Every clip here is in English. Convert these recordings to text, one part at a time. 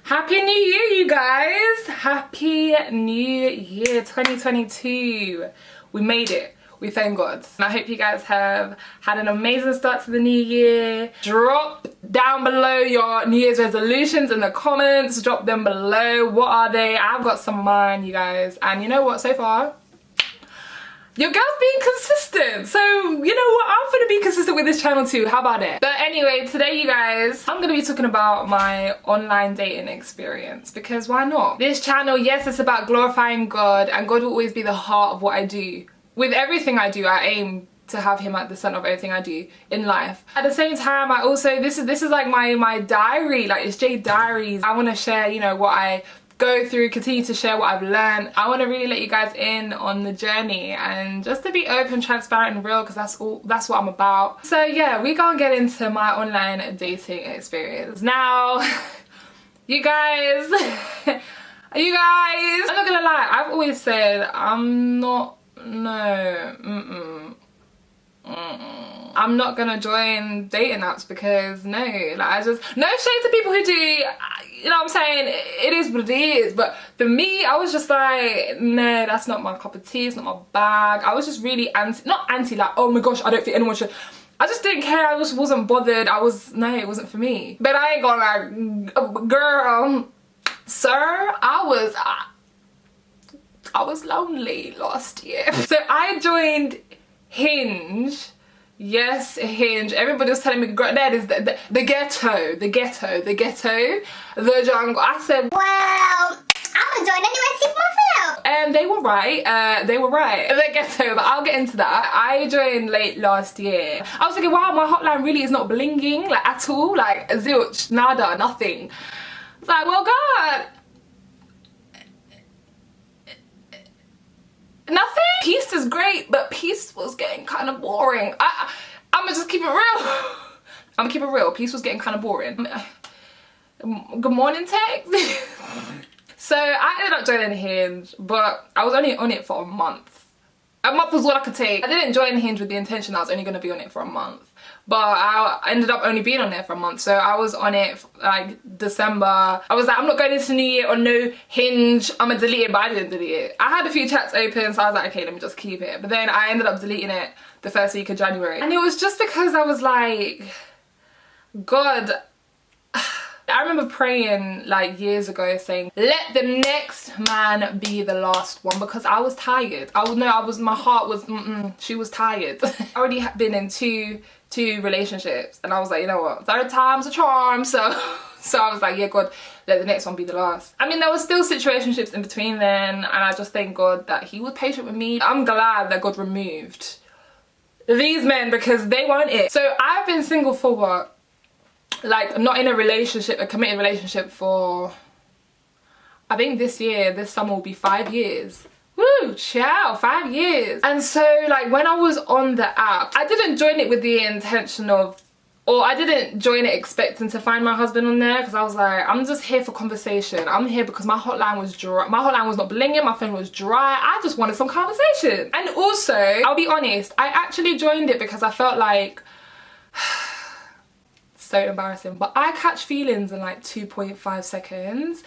Happy New Year, you guys! Happy New Year 2022. We made it. We thank God. And I hope you guys have had an amazing start to the new year. Drop down below your New Year's resolutions in the comments. Drop them below. What are they? I've got some of mine, you guys. And you know what? So far, your girl's being consistent. So, you know what? I'm gonna be consistent with this channel too. How about it? But anyway, today, you guys, I'm gonna be talking about my online dating experience, because why not? This channel, yes, it's about glorifying God, and God will always be the heart of what I do. With everything I do, I aim to have him at the center of everything I do in life. At the same time, I also, this is like my diary, like it's Jade Diaries. I wanna share, you know, what I go through, continue to share what I've learned. I want to really let you guys in on the journey and just to be open, transparent and real, because that's what I'm about. So yeah, we gonna get into my online dating experience. Now, you guys, I'm not gonna lie, I've always said I'm not gonna join dating apps, because no, like I just, no shade to people who do, you know what I'm saying, it is what it is, but for me, I was just like, no, that's not my cup of tea, it's not my bag. I was just really not anti, like, oh my gosh, I don't think anyone should. I just didn't care, I just wasn't bothered. No, it wasn't for me. But I ain't gonna like, girl, sir, I was lonely last year. So I joined Hinge. Yes, Hinge. Everybody was telling me, girl, that is the ghetto, the jungle. I said, well, I'm gonna join anyway, see for myself. And they were right, the ghetto, but I'll get into that. I joined late last year. I was thinking, wow, my hotline really is not blinging, like at all, like zilch, nada, nothing. It's like, well, God, nothing. Peace is great, but peace was getting kind of boring. I'ma just keep it real. I'm gonna keep it real. Peace was getting kind of boring. Good morning, text. So I ended up joining Hinge, but I was only on it for a month. A month was all I could take. I didn't join Hinge with the intention I was only gonna be on it for a month, but I ended up only being on there for a month. So I was on it like December. I was like, I'm not going into New Year on no Hinge, I'm gonna delete it, but I didn't delete it. I had a few chats open, so I was like, okay, let me just keep it. But then I ended up deleting it the first week of January. And it was just because I was like, God, I remember praying like years ago saying, let the next man be the last one, because I was tired. My heart was, she was tired. I already had been in two relationships, and I was like, you know what, third time's a charm. So I was like, yeah, God, let the next one be the last. I mean, there were still situationships in between then, and I just thank God that he was patient with me. I'm glad that God removed these men, because they weren't it. So I've been single for what? Like, not in a relationship, a committed relationship, for, I think this summer will be 5 years. Woo, ciao, 5 years. And so, like, when I was on the app, I didn't join it with the intention of, or I didn't join it expecting to find my husband on there, because I was like, I'm just here for conversation. I'm here because my hotline was dry. My hotline was not blinging, my phone was dry. I just wanted some conversation. And also, I'll be honest, I actually joined it because I felt like, so embarrassing, but I catch feelings in like 2.5 seconds.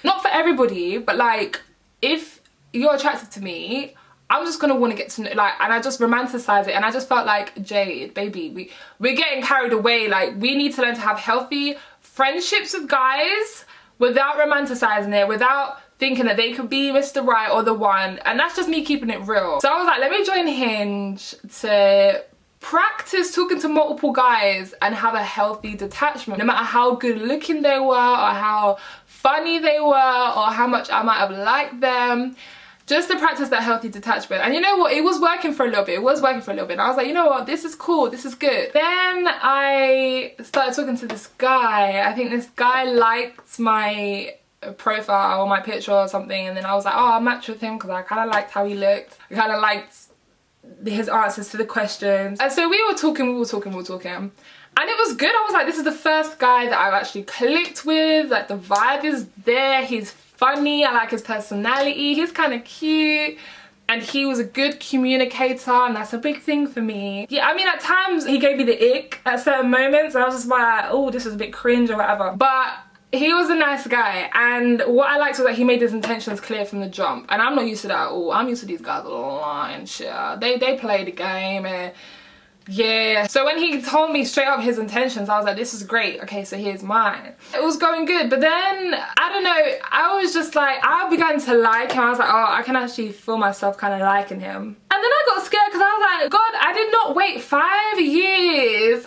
Not for everybody, but like, if you're attracted to me, I'm just gonna want to get to know, like, and I just romanticize it. And I just felt like, Jade, baby, we're getting carried away. Like, we need to learn to have healthy friendships with guys without romanticizing it, without thinking that they could be Mr. Right or the one. And that's just me keeping it real. So I was like, let me join Hinge to practice talking to multiple guys and have a healthy detachment, no matter how good looking they were, or how funny they were, or how much I might have liked them. Just to practice that healthy detachment. And you know what, it was working for a little bit. And I was like, you know what, this is cool, this is good. Then I started talking to this guy. I think this guy liked my profile or my picture or something, and then I was like, oh, I'll match with him, because I kind of liked how he looked. I kind of liked his answers to the questions. And so we were talking. And it was good. I was like, this is the first guy that I've actually clicked with. Like, the vibe is there. He's funny. I like his personality. He's kind of cute. And he was a good communicator, and that's a big thing for me. Yeah, I mean, at times he gave me the ick at certain moments. And I was just like, oh, this is a bit cringe or whatever. But he was a nice guy, and what I liked was that he made his intentions clear from the jump, and I'm not used to that at all. I'm used to these guys lying shit. They play the game, and yeah. So when he told me straight up his intentions, I was like, this is great. Okay, so here's mine. It was going good, but then, I don't know, I was just like, I began to like him. I was like, oh, I can actually feel myself kind of liking him. And then I got scared because I was like, God, I did not wait 5 years.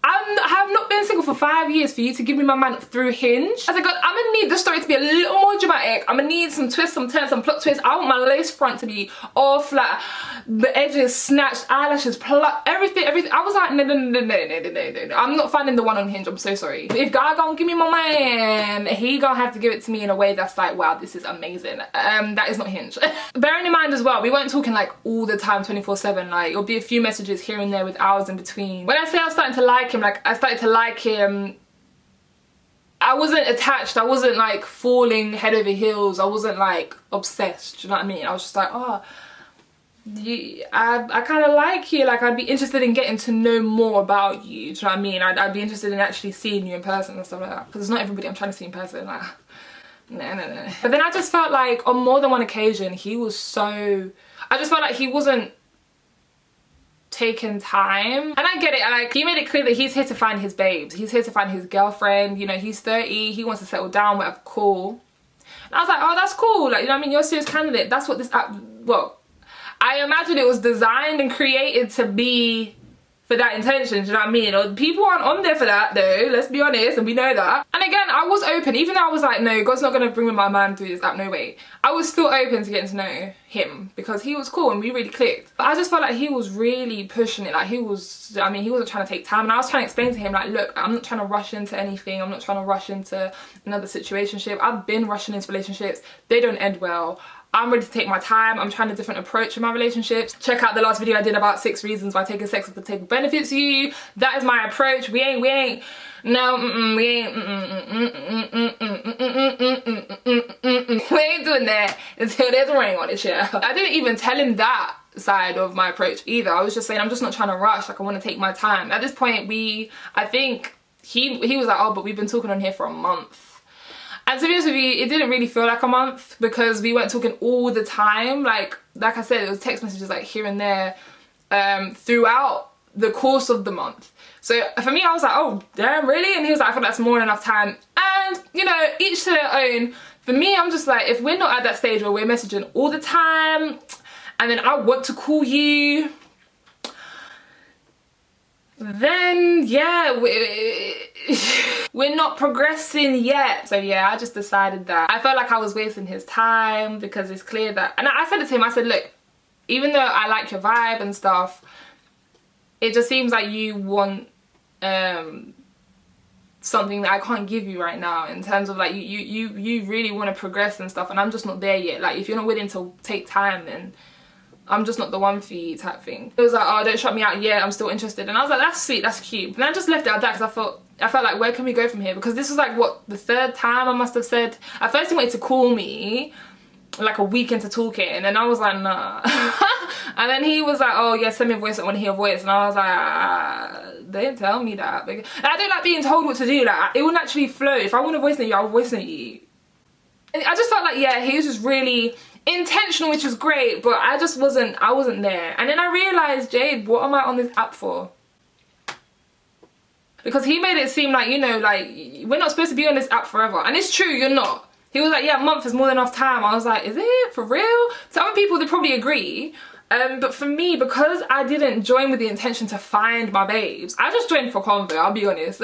I have not been single for 5 years for you to give me my man through Hinge. I said, God, I'm gonna need the story to be a little more dramatic. I'm gonna need some twists, some turns, some plot twists. I want my lace front to be all flat, the edges snatched, eyelashes plucked, everything. I was like, no. I'm not finding the one on Hinge, I'm so sorry. If God gonna give me my man, he gonna have to give it to me in a way that's like, wow, this is amazing. That is not Hinge. Bearing in mind as well, we weren't talking like all the time 24/7. Like, it'll be a few messages here and there with hours in between. When I say I was starting to like him, like I started to like him, I wasn't attached, I wasn't like falling head over heels, I wasn't like obsessed, do you know what I mean? I was just like, oh, I kind of like you, like I'd be interested in getting to know more about you, do you know what I mean? I'd be interested in actually seeing you in person and stuff like that, because it's not everybody I'm trying to see in person, like, no. But then I just felt like on more than one occasion, he was so, I just felt like he wasn't taken time. And I get it, like he made it clear that he's here to find his babes, he's here to find his girlfriend, you know, he's 30, he wants to settle down, whatever, cool. And I was like, oh, that's cool, like, you know what I mean, you're a serious candidate. That's what this app, well, I imagine it was designed and created to be for that intention, do you know what I mean? Or people aren't on there for that though, let's be honest, and we know that. And again, I was open, even though I was like, no, God's not gonna bring me my man through this app, no way. I was still open to getting to know him because he was cool and we really clicked. But I just felt like he was really pushing it, like he was, I mean, he wasn't trying to take time. And I was trying to explain to him, like, look, I'm not trying to rush into anything, I'm not trying to rush into another situationship. I've been rushing into relationships, they don't end well. I'm ready to take my time. I'm trying a different approach in my relationships. Check out the last video I did about 6 reasons why taking sex off the table benefits you. That is my approach. We ain't doing that until there's a ring on it, yeah. I didn't even tell him that side of my approach either. I was just saying I'm just not trying to rush, like I want to take my time. At this point, I think he was like, oh, but we've been talking on here for a month. And to be honest with you, it didn't really feel like a month because we weren't talking all the time. Like I said, it was text messages like here and there throughout the course of the month. So for me, I was like, oh, damn, really? And he was like, I thought that's more than enough time. And, you know, each to their own. For me, I'm just like, if we're not at that stage where we're messaging all the time and then I want to call you, then yeah, we're not progressing yet. So yeah, I just decided that I felt like I was wasting his time because it's clear that, and I said it to him, I said, look, even though I like your vibe and stuff, it just seems like you want something that I can't give you right now, in terms of like you really want to progress and stuff, and I'm just not there yet. Like if you're not willing to take time, then I'm just not the one for you, type thing. It was like, oh, don't shut me out yet, I'm still interested. And I was like, that's sweet, that's cute. And I just left it at that because I felt like, where can we go from here? Because this was like, what, the 3rd time I must have said. At first he wanted to call me like a week into talking, and then I was like, nah. And then he was like, oh yeah, send me a voice, I want to hear a voice. And I was like, they didn't tell me that. And I don't like being told what to do. Like, it will naturally flow. If I want to voice note you, I'll voice note you. And I just felt like, yeah, he was just really intentional, which was great, but I wasn't there. And then I realized, Jade, what am I on this app for? Because he made it seem like, you know, like we're not supposed to be on this app forever. And it's true, you're not. He was like, yeah, a month is more than enough time. I was like, is it for real? To other people, they probably agree. But for me, because I didn't join with the intention to find my babes, I just joined for convo, I'll be honest.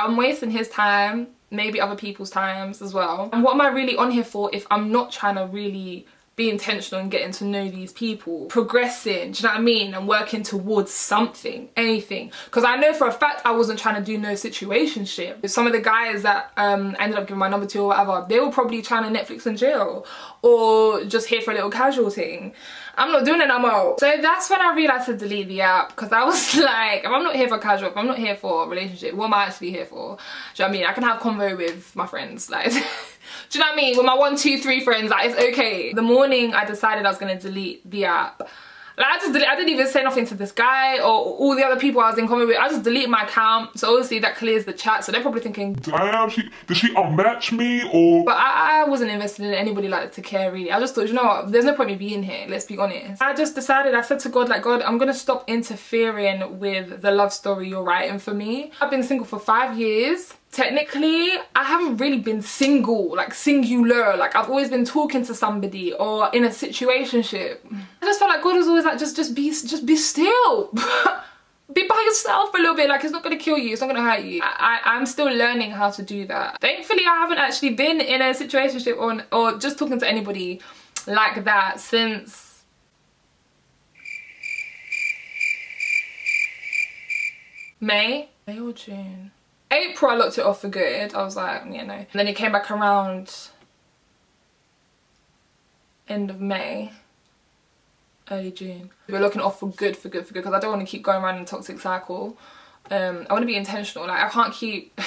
I'm wasting his time, maybe other people's times as well. And what am I really on here for if I'm not trying to really be intentional and getting to know these people, progressing, do you know what I mean, and working towards something, anything? Because I know for a fact I wasn't trying to do no situationship. Some of the guys that ended up giving my number to or whatever, they were probably trying to Netflix and chill, or just here for a little casual thing. I'm not doing it no more. So that's when I realised to delete the app, because I was like, if I'm not here for casual, if I'm not here for a relationship, what am I actually here for? Do you know what I mean? I can have convo with my friends, like, do you know what I mean? With my 1, 2, 3 friends, like, it's okay. The morning I decided I was gonna delete the app, Like, I didn't even say nothing to this guy or all the other people I was in comment with. I just deleted my account. So obviously that clears the chat. So they're probably thinking, damn, did she unmatch me or? But I wasn't invested in anybody like that to care really. I just thought, you know what, there's no point me being here, let's be honest. I just decided, I said to God, like, God, I'm gonna stop interfering with the love story you're writing for me. I've been single for 5 years. Technically, I haven't really been single, like singular. Like, I've always been talking to somebody or in a situationship. I just felt like God was always like, just be still. Be by yourself for a little bit. Like, it's not gonna kill you, it's not gonna hurt you. I'm still learning how to do that. Thankfully, I haven't actually been in a situationship or just talking to anybody like that since May or June. April, I looked it off for good. I was like, yeah, no. And then it came back around end of May, early June. We're looking off for good, because I don't want to keep going around in a toxic cycle. I want to be intentional. Like, I can't keep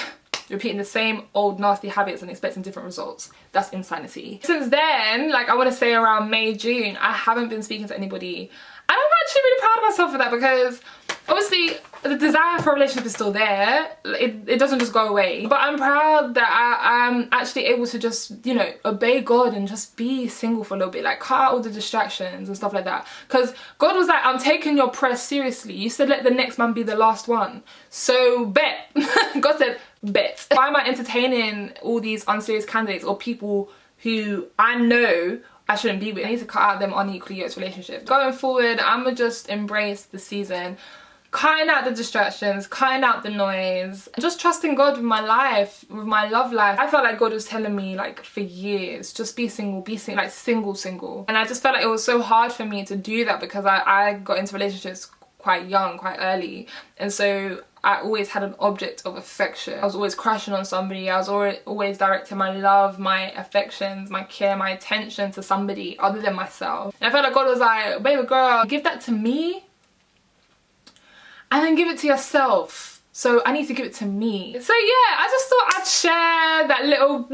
repeating the same old nasty habits and expecting different results. That's insanity. Since then, like, I want to say around May, June, I haven't been speaking to anybody. And I'm actually really proud of myself for that, because obviously the desire for a relationship is still there. It doesn't just go away. But I'm proud that I'm actually able to just, you know, obey God and just be single for a little bit. Like, cut out all the distractions and stuff like that. Because God was like, I'm taking your prayers seriously. You said let the next man be the last one. So bet. God said bet. Why am I entertaining all these unserious candidates or people who I know I shouldn't be with? I need to cut out them unequally yoked relationships. Going forward, I'ma just embrace the season, cutting out the distractions, cutting out the noise, just trusting God with my life, with my love life. I felt like God was telling me, like, for years, just be single, like single. And I just felt like it was so hard for me to do that because I got into relationships quite young, quite early, and so I always had an object of affection. I was always crushing on somebody. I was always directing my love, my affections, my care, my attention to somebody other than myself. And I felt like God was like, baby girl, give that to me and then give it to yourself. So I need to give it to me. So yeah, I just thought I'd share that little...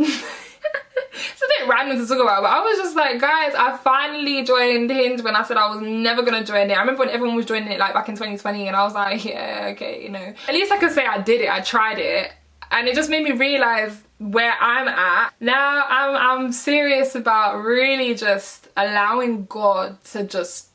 It's a bit random to talk about, but I was just like, guys, I finally joined Hinge when I said I was never gonna join it. I remember when everyone was joining it, like, back in 2020, and I was like, yeah, okay, you know. At least I could say I did it, I tried it, and it just made me realise where I'm at. Now I'm serious about really just allowing God to just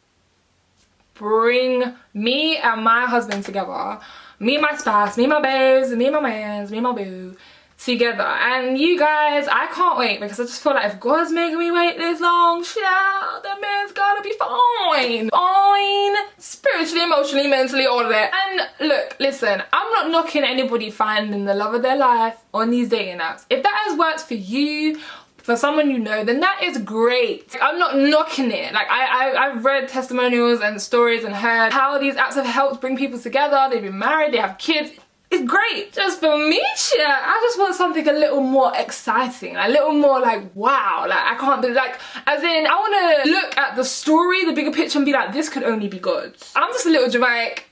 bring me and my husband together. Me and my spouse, me and my babes, me and my mans, me and my boo together. And you guys, I can't wait, because I just feel like if God's making me wait this long, child, that man's gotta be fine. Fine. Spiritually, emotionally, mentally, all of that. And look, listen, I'm not knocking anybody finding the love of their life on these dating apps. If that has worked for you, for someone you know, then that is great. I'm not knocking it. Like, I've read testimonials and stories and heard how these apps have helped bring people together. They've been married, they have kids. It's great. Just for me, yeah, I just want something a little more exciting, a little more like, wow, like, I can't be like, as in, I want to look at the story, the bigger picture, and be like, this could only be good. I'm just a little dramatic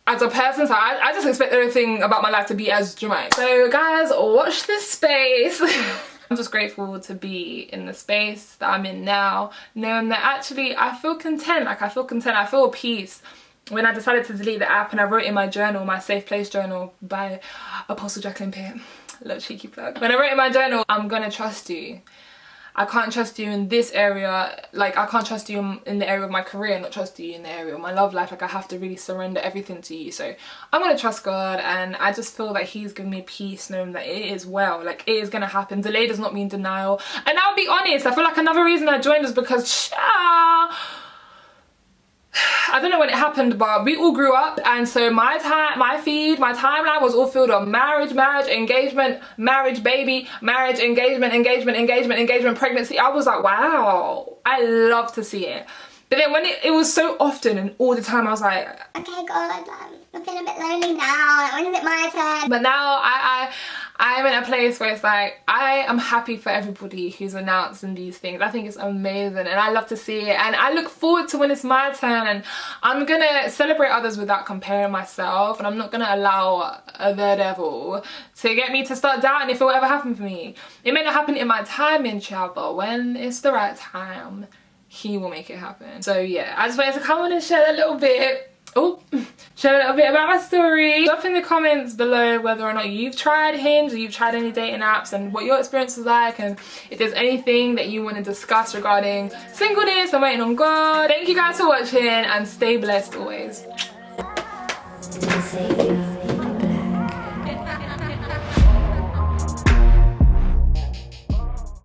as a person, so I just expect everything about my life to be as dramatic. So guys, watch this space. I'm just grateful to be in the space that I'm in now, knowing that actually I feel content. Like, I feel content, I feel peace. When I decided to delete the app and I wrote in my journal, my safe place journal by Apostle Jacqueline Pitt, little cheeky plug. When I wrote in my journal, I'm gonna trust you. I can't trust you in this area, like, I can't trust you in the area of my career, not trust you in the area of my love life. Like, I have to really surrender everything to you. So I'm gonna trust God, and I just feel that He's giving me peace knowing that it is well, like, it is gonna happen. Delay does not mean denial. And I'll be honest, I feel like another reason I joined is because, I don't know when it happened, but we all grew up, and so my timeline was all filled on marriage, engagement, marriage, baby, marriage, engagement, pregnancy. I was like, wow, I love to see it. But then when it was so often and all the time, I was like, okay, God, I'm feeling a bit lonely now. When is it my turn? But now I'm in a place where it's like, I am happy for everybody who's announcing these things. I think it's amazing, and I love to see it, and I look forward to when it's my turn, and I'm gonna celebrate others without comparing myself, and I'm not gonna allow the devil to get me to start doubting if it will ever happen for me. It may not happen in my timing, child, but when it's the right time, he will make it happen. So yeah, I just wanted to come on and share a little bit. Share a little bit about my story. Drop in the comments below whether or not you've tried Hinge or you've tried any dating apps and what your experience was like, and if there's anything that you want to discuss regarding singleness and waiting on God. Thank you guys for watching and stay blessed always.